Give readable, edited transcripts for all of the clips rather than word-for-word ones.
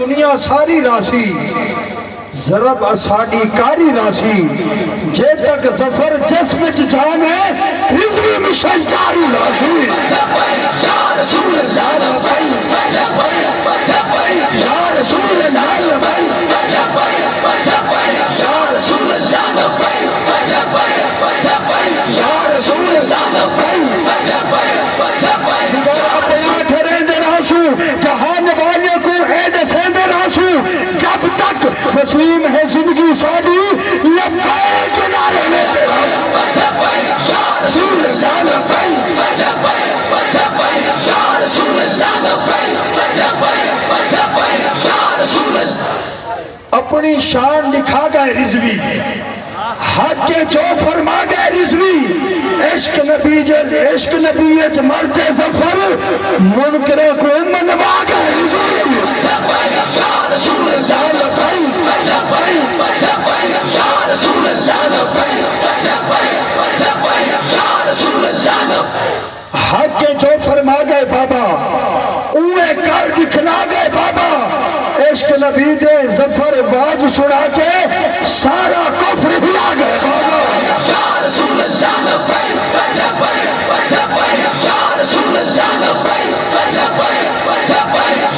دنیا ساری راسی ضرب اساڑی کاری راسی جے تک ظفر جسم جان ہے رضوی مشن جاری راسی یا رسول اللہ لبائی یا رسول اللہ لبائی یا رسول اللہ لبائی یا رسول اللہ لبائی اپنا ٹھرین دے راسو جہان والے کو عید سین دے راسو جب تک وسیم ہے زندگی ساری لبیک نعرے میں یا رسول اللہ لبیک یا رسول اللہ لبیک یا رسول اللہ اپنی شان لکھا گئے رضوی حق کے جو فرما گئے رضوی عشق نبی اچ مرتے ظفر منکرے کو منوا گئے رضوی یا رسول اللہ لبیک یا رسول اللہ لبیک یا رسول اللہ لبیک حق کے جو فرما گئے بابا اوے کر دکھلا گئے بابا عشق نبی دے ظفر باز سنا کے سارا کفر ہلا گئے بابا یا رسول اللہ لبیک یا رسول اللہ لبیک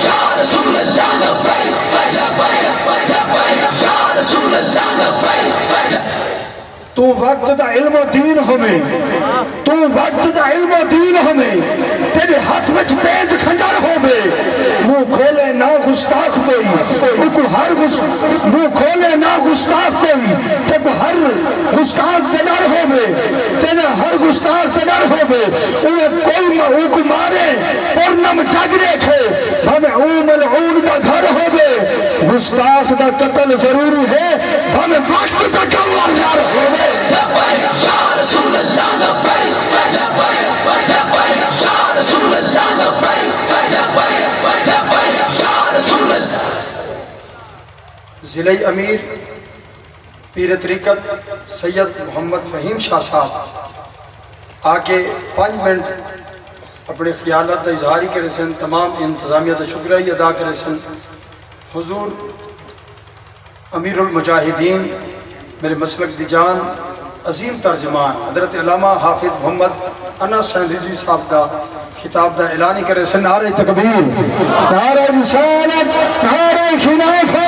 یا رسول اللہ لبیک یا رسول اللہ لبیک تو وقت دا علم و دین ہمیں تو وقت دا علم و دین ہمیں تیرے ہاتھ وچ تیز کھنجر ہوئے منہ کھولے نہ گستاخ کوئی منہ کھولے نہ گستاخ کوئی تیرے ہر گستاخ تے ڈر ہوئے تیرے ہر گستاخ تے ڈر ہوئے انہیں کوئی کو مارے پرنم جگ ریکھے ہمیں ملعون دا گھر ہوئے گستاخ دا قتل ضروری ہے ہمیں وقت دا کمال یار ہوئے یا رسول اللہ لبیک یا رسول اللہ لبیک یا رسول اللہ ضلع امیر پیر طریقت سید محمد فہیم شاہ صاحب آکے 5 منٹ اپنے خیالات دا اظہاری کرے سن تمام انتظامیہ دا شکریہ ادا کرے سن حضور امیر المجاہدین میرے مسلک دی جان عظیم ترجمان حضرت علامہ حافظ محمد انس حسین رضوی صاحب دا خطاب دا اعلانی کرے سن نعرہ تکبیر نعرہ رسالت نعرہ خلافت